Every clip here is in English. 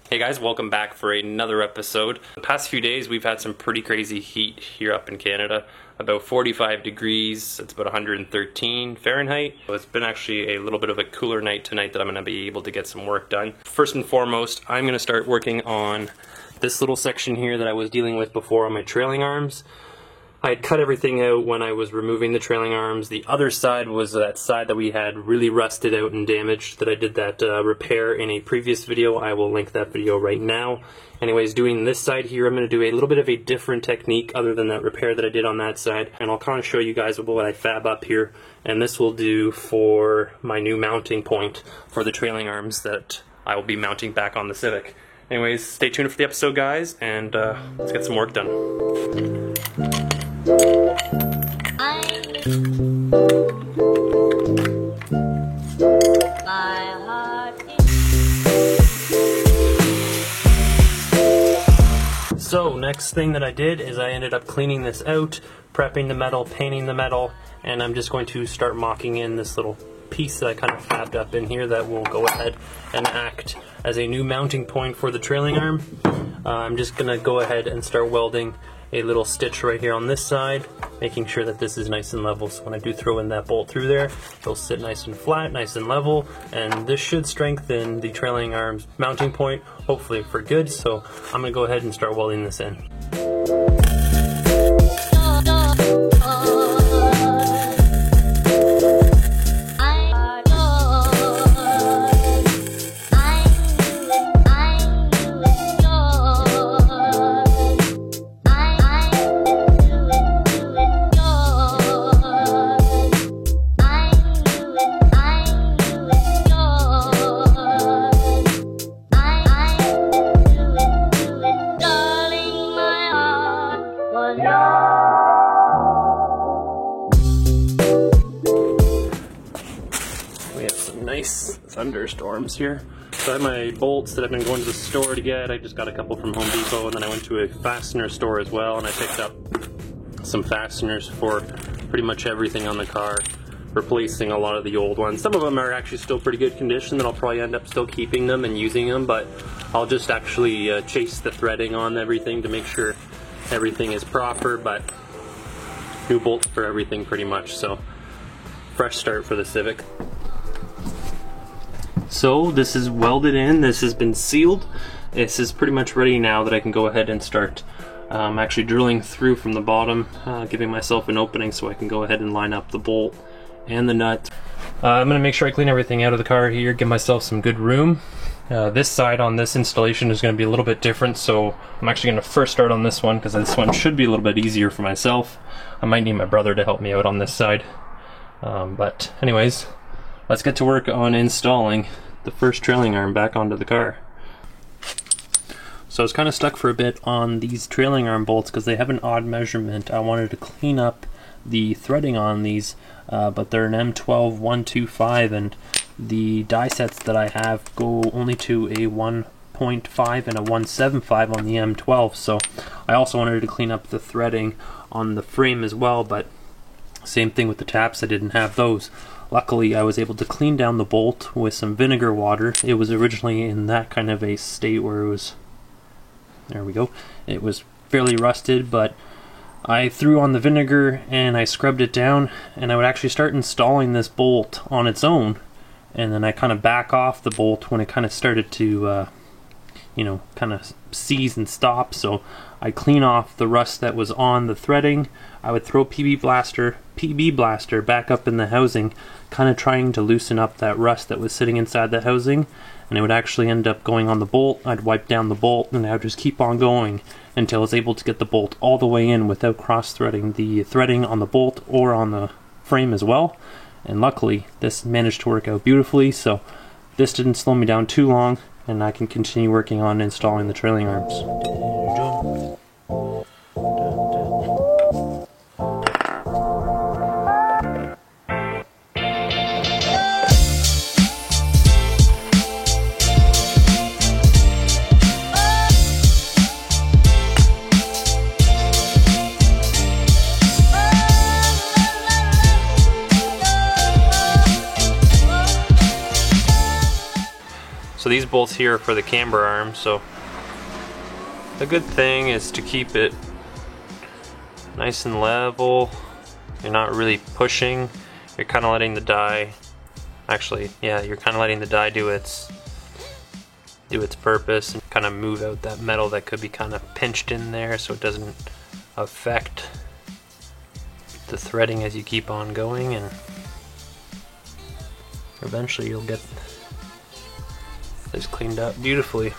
Hey guys, welcome back for another episode. The past few days we've had some pretty crazy heat here up in Canada. About 45 degrees, it's about 113 Fahrenheit. So it's been actually a little bit of a cooler night tonight that I'm going to be able to get some work done. First and foremost, I'm going to start working on this little section here that I was dealing with before on my trailing arms. I had cut everything out when I was removing the trailing arms. The other side was that side that we had really rusted out and damaged, that I did that repair in a previous video. I will link that video right now. Anyways, doing this side here, I'm going to do a little bit of a different technique other than that repair that I did on that side. And I'll kind of show you guys what I fab up here. And this will do for my new mounting point for the trailing arms that I will be mounting back on the Civic. Anyways, stay tuned for the episode, guys, and let's get some work done. So next thing that I did is I ended up cleaning this out, prepping the metal, painting the metal, and I'm just going to start mocking in this little piece that I kind of fabbed up in here that will go ahead and act as a new mounting point for the trailing arm. I'm just going to go ahead and start welding a little stitch right here on this side, making sure that this is nice and level, so when I do throw in that bolt through there, it'll sit nice and flat, nice and level, and this should strengthen the trailing arm's mounting point, hopefully for good. So I'm going to go ahead and start welding this in. We have some nice thunderstorms here. So I have my bolts that I've been going to the store to get. I just got a couple from Home Depot, and then I went to a fastener store as well, and I picked up some fasteners for pretty much everything on the car, replacing a lot of the old ones. Some of them are actually still pretty good condition that I'll probably end up still keeping them and using them, but I'll just actually chase the threading on everything to make sure everything is proper, but new bolts for everything pretty much. So fresh start for the Civic. So this is welded in, this has been sealed. This is pretty much ready now that I can go ahead and start actually drilling through from the bottom, giving myself an opening so I can go ahead and line up the bolt and the nut. I'm going to make sure I clean everything out of the car here, give myself some good room. This side on this installation is going to be a little bit different, so I'm actually going to first start on this one because this one should be a little bit easier for myself. I might need my brother to help me out on this side. But anyways, let's get to work on installing the first trailing arm back onto the car. So I was kind of stuck for a bit on these trailing arm bolts because they have an odd measurement. I wanted to clean up the threading on these, but they're an M12-125, and the die sets that I have go only to a 1.5 and a 1.75 on the M12, so I also wanted to clean up the threading on the frame as well, but same thing with the taps, I didn't have those. Luckily, I was able to clean down the bolt with some vinegar water. It was originally in that kind of a state where it was, there we go, it was fairly rusted, but I threw on the vinegar and I scrubbed it down, and I would actually start installing this bolt on its own, and then I kind of back off the bolt when it kind of started to you know, kind of seize and stop. So I clean off the rust that was on the threading. I would throw PB Blaster back up in the housing, kind of trying to loosen up that rust that was sitting inside the housing, and it would actually end up going on the bolt. I'd wipe down the bolt, and I would just keep on going until I was able to get the bolt all the way in without cross-threading the threading on the bolt or on the frame as well. And luckily, this managed to work out beautifully, so this didn't slow me down too long, and I can continue working on installing the trailing arms. So these bolts here are for the camber arm, so the good thing is to keep it nice and level. You're not really pushing, you're kind of letting the die, actually, yeah, you're kind of letting the die do its purpose and kind of move out that metal that could be kind of pinched in there so it doesn't affect the threading as you keep on going, and eventually you'll get this cleaned up beautifully.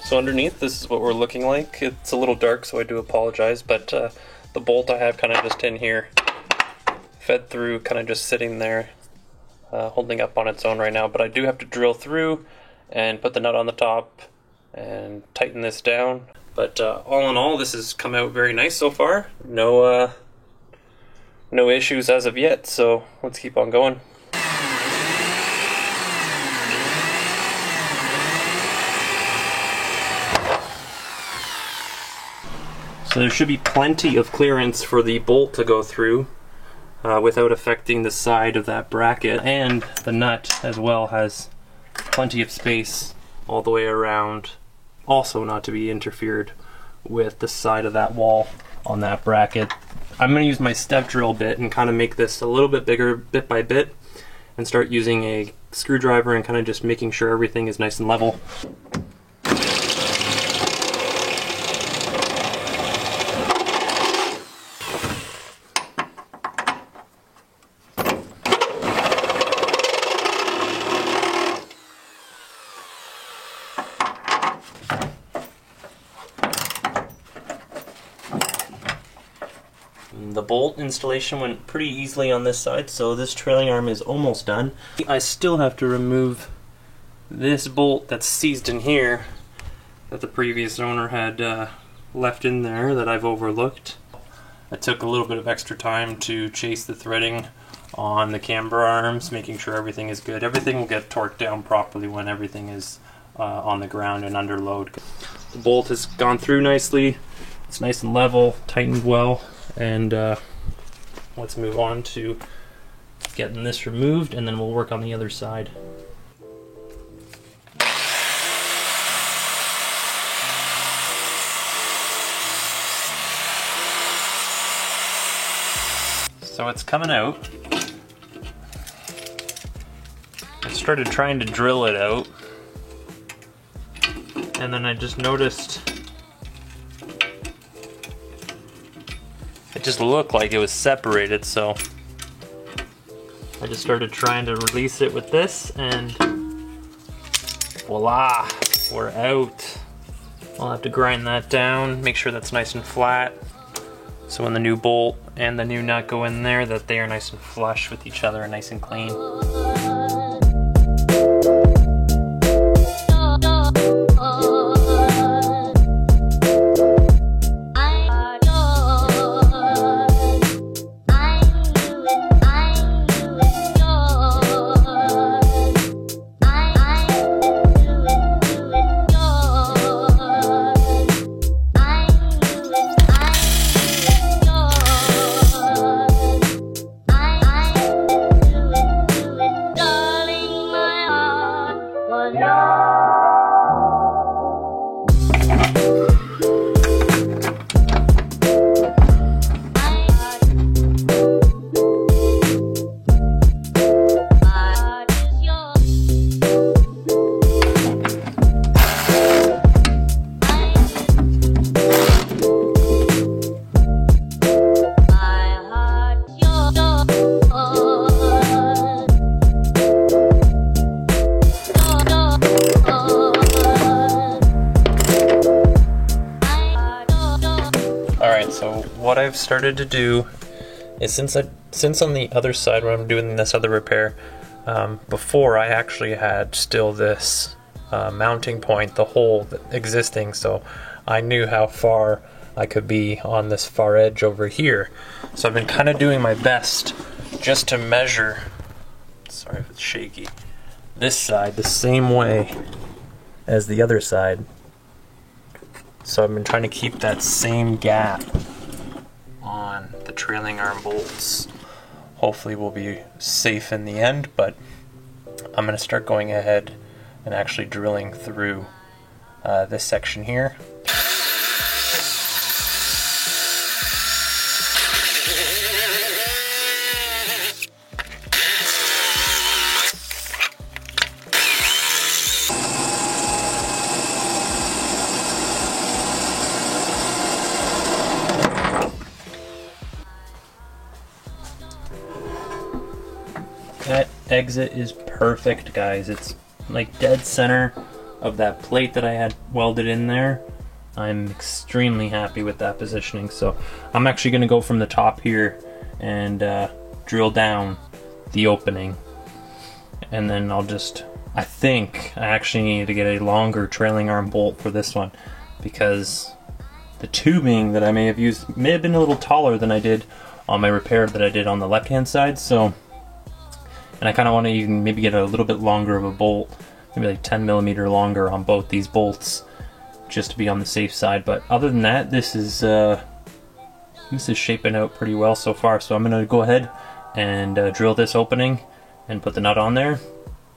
So underneath, this is what we're looking like. It's a little dark, so I do apologize, but the bolt I have kind of just in here, fed through, kind of just sitting there, holding up on its own right now, but I do have to drill through and put the nut on the top and tighten this down. But all in all, this has come out very nice so far. No issues as of yet, so let's keep on going. So there should be plenty of clearance for the bolt to go through without affecting the side of that bracket, and the nut as well has plenty of space all the way around, also not to be interfered with the side of that wall on that bracket. I'm going to use my step drill bit and kind of make this a little bit bigger bit by bit, and start using a screwdriver and kind of just making sure everything is nice and level. The bolt installation went pretty easily on this side, so this trailing arm is almost done. I still have to remove this bolt that's seized in here that the previous owner had left in there that I've overlooked. I took a little bit of extra time to chase the threading on the camber arms, making sure everything is good. Everything will get torqued down properly when everything is on the ground and under load. The bolt has gone through nicely. It's nice and level, tightened well. And let's move on to getting this removed, and then we'll work on the other side. So it's coming out. I started trying to drill it out, and then I just noticed it just looked like it was separated, so I just started trying to release it with this, and voila, we're out. I'll have to grind that down, make sure that's nice and flat, so when the new bolt and the new nut go in there, that they are nice and flush with each other and nice and clean. Alright, so what I've started to do is since on the other side when I'm doing this other repair, before I actually had still this mounting point, the hole existing, so I knew how far I could be on this far edge over here. So I've been kind of doing my best just to measure, sorry if it's shaky, this side the same way as the other side. So I've been trying to keep that same gap on the trailing arm bolts. Hopefully we'll be safe in the end, but I'm going to start going ahead and actually drilling through this section here. That exit is perfect, guys. It's like dead center of that plate that I had welded in there. I'm extremely happy with that positioning. So I'm actually going to go from the top here and drill down the opening. And then I think I actually need to get a longer trailing arm bolt for this one, because the tubing that I may have used may have been a little taller than I did on my repair that I did on the left hand side. So, and I kind of want to even maybe get a little bit longer of a bolt, maybe like 10 millimeter longer on both these bolts, just to be on the safe side. But other than that, this is shaping out pretty well so far. So I'm going to go ahead and drill this opening and put the nut on there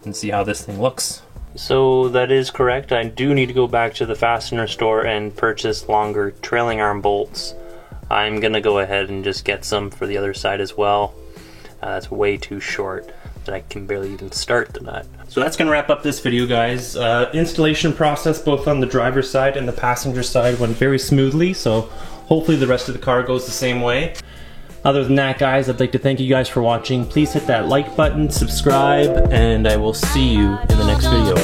and see how this thing looks. So that is correct. I do need to go back to the fastener store and purchase longer trailing arm bolts. I'm going to go ahead and just get some for the other side as well. That's way too short that I can barely even start the nut. So that's going to wrap up this video, guys. Installation process both on the driver's side and the passenger side went very smoothly, so hopefully the rest of the car goes the same way. Other than that, guys, I'd like to thank you guys for watching. Please hit that like button, subscribe, and I will see you in the next video.